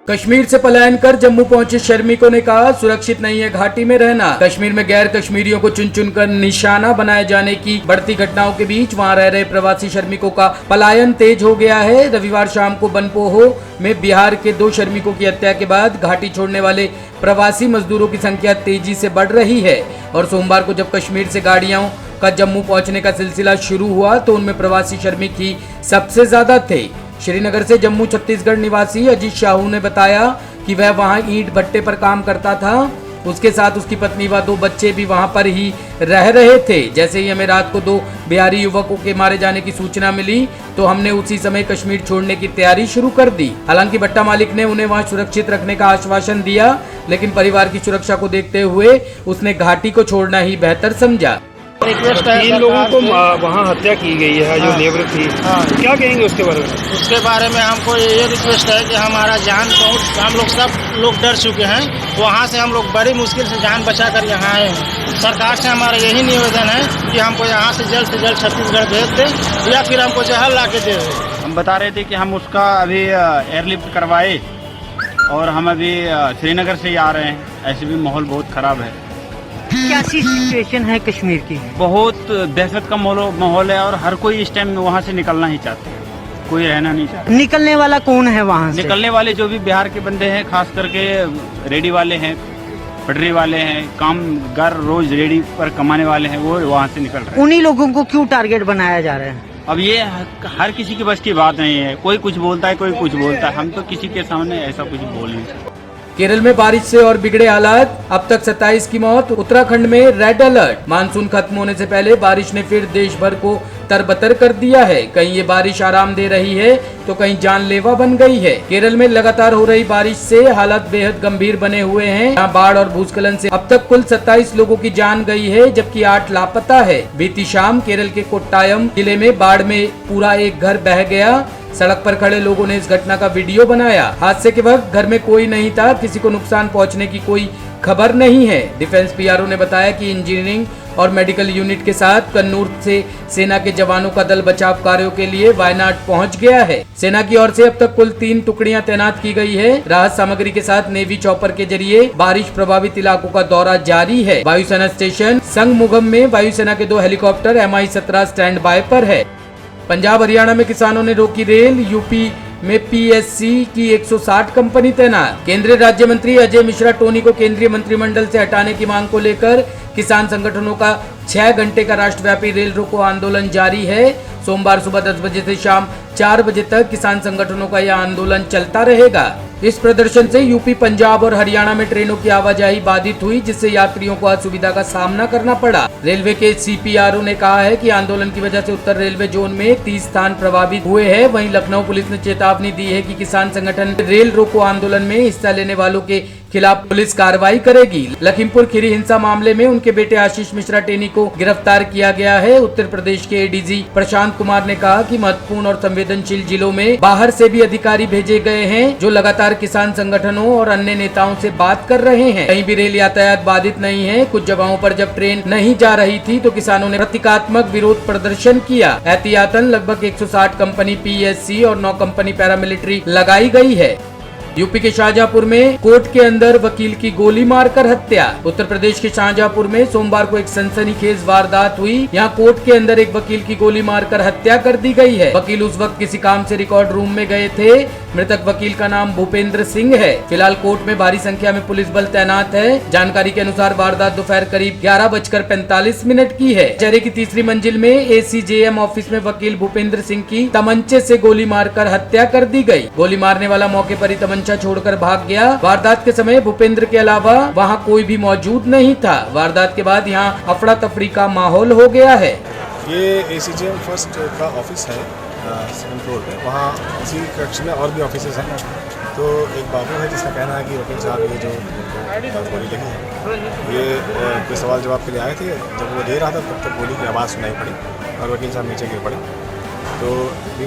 कश्मीर से पलायन कर जम्मू पहुंचे श्रमिकों ने कहा, सुरक्षित नहीं है घाटी में रहना। कश्मीर में गैर कश्मीरियों को चुन चुन कर निशाना बनाए जाने की बढ़ती घटनाओं के बीच वहां रह रहे प्रवासी श्रमिकों का पलायन तेज हो गया है। रविवार शाम को बनपोहो में बिहार के 2 श्रमिकों की हत्या के बाद घाटी छोड़ने वाले प्रवासी मजदूरों की संख्या तेजी से बढ़ रही है और सोमवार को जब कश्मीर से गाड़ियों का जम्मू पहुंचने का सिलसिला शुरू हुआ तो उनमें प्रवासी श्रमिक ही सबसे ज्यादा थे। श्रीनगर से जम्मू छत्तीसगढ़ निवासी अजीत शाहू ने बताया कि वह वहां ईंट भट्टे पर काम करता था। उसके साथ उसकी पत्नी व 2 बच्चे भी वहां पर ही रह रहे थे। जैसे ही हमें रात को 2 बिहारी युवकों के मारे जाने की सूचना मिली तो हमने उसी समय कश्मीर छोड़ने की तैयारी शुरू कर दी। हालांकि भट्टा मालिक ने उन्हें वहां सुरक्षित रखने का आश्वासन दिया, लेकिन परिवार की सुरक्षा को देखते हुए उसने घाटी को छोड़ना ही बेहतर समझा। 3 लोगों को वहाँ हत्या की गई है जो लेबर थी। क्या कहेंगे उसके बारे में? उसके बारे में हमको ये रिक्वेस्ट है कि हमारा जान बहुत, हम लोग सब लोग डर चुके हैं। वहाँ से हम लोग बड़ी मुश्किल से जान बचा कर यहाँ आए हैं। सरकार से हमारा यही निवेदन है कि हमको यहाँ से जल्द छत्तीसगढ़ भेज दे या फिर हमको जहर ला के दे। हम बता रहे थे कि हम उसका अभी एयरलिफ्ट करवाए और हम अभी श्रीनगर से ही आ रहे हैं। ऐसे भी माहौल बहुत खराब है। कैसी सिचुएशन है कश्मीर की? बहुत दहशत का माहौल है और हर कोई इस टाइम वहाँ से निकलना ही चाहते हैं, कोई रहना नहीं चाहता। निकलने वाला कौन है वहाँ से? निकलने वाले जो भी बिहार के बंदे हैं, खास करके रेडी वाले हैं, पटरी वाले हैं, काम घर रोज रेडी पर कमाने वाले हैं, वो वहाँ से निकल रहे हैं। उन्हीं लोगों को क्यों टारगेट बनाया जा रहा है? अब ये हर किसी की बस की बात नहीं है। कोई कुछ बोलता है, कोई कुछ बोलता है। हम तो किसी के सामने ऐसा कुछ बोल नहीं सकते। केरल में बारिश से और बिगड़े हालात, अब तक 27 की मौत। उत्तराखंड में रेड अलर्ट। मानसून खत्म होने से पहले बारिश ने फिर देश भर को तरबतर कर दिया है। कहीं ये बारिश आराम दे रही है तो कहीं जानलेवा बन गई है। केरल में लगातार हो रही बारिश से हालात बेहद गंभीर बने हुए हैं। यहाँ बाढ़ और भूस्खलन से अब तक कुल 27 लोगों की जान गई है, जबकि 8 लापता है। बीती शाम केरल के कोट्टायम जिले में बाढ़ में पूरा एक घर बह गया। सड़क पर खड़े लोगों ने इस घटना का वीडियो बनाया। हादसे के वक्त घर में कोई नहीं था, किसी को नुकसान पहुंचने की कोई खबर नहीं है। डिफेंस पीआरओ ने बताया कि इंजीनियरिंग और मेडिकल यूनिट के साथ कन्नूर से सेना के जवानों का दल बचाव कार्यों के लिए वायनाड पहुंच गया है। सेना की ओर से अब तक कुल 3 टुकड़ियां तैनात की गई है। राहत सामग्री के साथ नेवी चॉपर के जरिए बारिश प्रभावित इलाकों का दौरा जारी है। वायुसेना स्टेशन संगमुगम में वायुसेना के 2 हेलीकॉप्टर MI-17 स्टैंड बाय पर है। पंजाब हरियाणा में किसानों ने रोकी रेल। यूपी में PSC की 160 कंपनी तैनात। केंद्रीय राज्य मंत्री अजय मिश्रा टोनी को केंद्रीय मंत्रिमंडल से हटाने की मांग को लेकर किसान संगठनों का 6 घंटे का राष्ट्रव्यापी रेल रोको आंदोलन जारी है। सोमवार सुबह 10 बजे से शाम 4 बजे तक किसान संगठनों का यह आंदोलन चलता रहेगा। इस प्रदर्शन से यूपी, पंजाब और हरियाणा में ट्रेनों की आवाजाही बाधित हुई, जिससे यात्रियों को असुविधा का सामना करना पड़ा। रेलवे के CPRO ने कहा है कि आंदोलन की वजह से उत्तर रेलवे जोन में 30 स्थान प्रभावित हुए हैं। वहीं लखनऊ पुलिस ने चेतावनी दी है कि किसान संगठन रेल रोको आंदोलन में हिस्सा लेने वालों के खिलाफ पुलिस कार्रवाई करेगी। लखीमपुर खीरी हिंसा मामले में उनके बेटे आशीष मिश्रा टेनी को गिरफ्तार किया गया है। उत्तर प्रदेश के ADG प्रशांत कुमार ने कहा कि महत्वपूर्ण और संवेदनशील जिलों में बाहर से भी अधिकारी भेजे गए हैं जो लगातार किसान संगठनों और अन्य नेताओं से बात कर रहे हैं। कहीं भी रेल यातायात बाधित नहीं है। कुछ जगहों पर जब ट्रेन नहीं जा रही थी तो किसानों ने प्रतीकात्मक विरोध प्रदर्शन किया। एहतियातन लगभग 160 कंपनी PSC और 9 कंपनी पैरामिलिट्री लगाई गई है। यूपी के शाहजहांपुर में कोर्ट के अंदर वकील की गोली मारकर हत्या। उत्तर प्रदेश के शाहजहांपुर में सोमवार को एक सनसनीखेज वारदात हुई। यहाँ कोर्ट के अंदर एक वकील की गोली मारकर हत्या कर दी गई है। वकील उस वक्त किसी काम से रिकॉर्ड रूम में गए थे। मृतक वकील का नाम भूपेंद्र सिंह है। फिलहाल कोर्ट में भारी संख्या में पुलिस बल तैनात है। जानकारी के अनुसार वारदात दोपहर करीब 11:45 की है। शहर की 3री मंजिल में ACJM ऑफिस में वकील भूपेंद्र सिंह की तमंचे से गोली मारकर हत्या कर दी गई। गोली मारने वाला मौके पर ही तमंचा छोड़कर भाग गया। वारदात के समय भूपेंद्र के अलावा वहां कोई भी मौजूद नहीं था। वारदात के बाद यहां अफड़ा तफड़ी का माहौल हो गया है। ये ACJM फर्स्ट का ऑफिस है 2nd फ्लोर पे। वहाँ इसी कक्ष में और भी ऑफिसेज हैं। तो एक बाबू है जिसका कहना है कि वकील साहब ये जो गोली लगी है ये कोई सवाल जवाब के लिए आए थे। जब वो दे रहा था तब तक गोली की आवाज़ सुनाई पड़ी और वकील साहब नीचे गिर पड़े। तो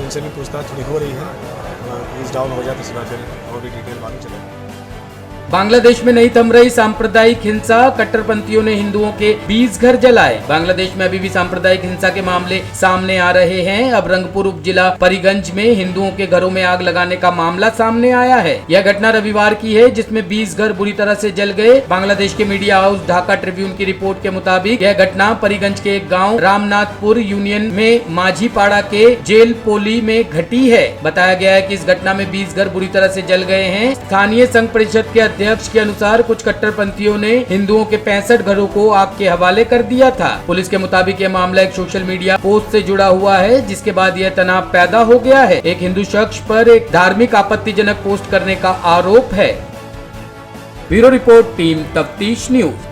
उनसे भी पूछताछ थोड़ी हो रही है। प्लीज डाउन हो जाए तो फिर और भी डिटेल मालूम चलेगा। बांग्लादेश में नहीं थम रही सांप्रदायिक हिंसा, कट्टरपंथियों ने हिंदुओं के 20 घर जलाए। बांग्लादेश में अभी भी सांप्रदायिक हिंसा के मामले सामने आ रहे हैं। अब रंगपुर उप जिला परीगंज में हिंदुओं के घरों में आग लगाने का मामला सामने आया है। यह घटना रविवार की है, जिसमें 20 घर बुरी तरह से जल गए। बांग्लादेश के मीडिया हाउस ढाका ट्रिब्यून की रिपोर्ट के मुताबिक यह घटना परीगंज के एक गाँव रामनाथपुर यूनियन में माझीपाड़ा के जेल पोली में घटी है। बताया गया है कि इस घटना में 20 घर बुरी तरह से जल गए हैं। स्थानीय संघ परिषद के अध्यक्ष के अनुसार कुछ कट्टरपंथियों ने हिंदुओं के 65 घरों को आग के हवाले कर दिया था। पुलिस के मुताबिक यह मामला एक सोशल मीडिया पोस्ट से जुड़ा हुआ है, जिसके बाद यह तनाव पैदा हो गया है। एक हिंदू शख्स पर एक धार्मिक आपत्तिजनक पोस्ट करने का आरोप है। ब्यूरो रिपोर्ट, टीम तफ्तीश न्यूज।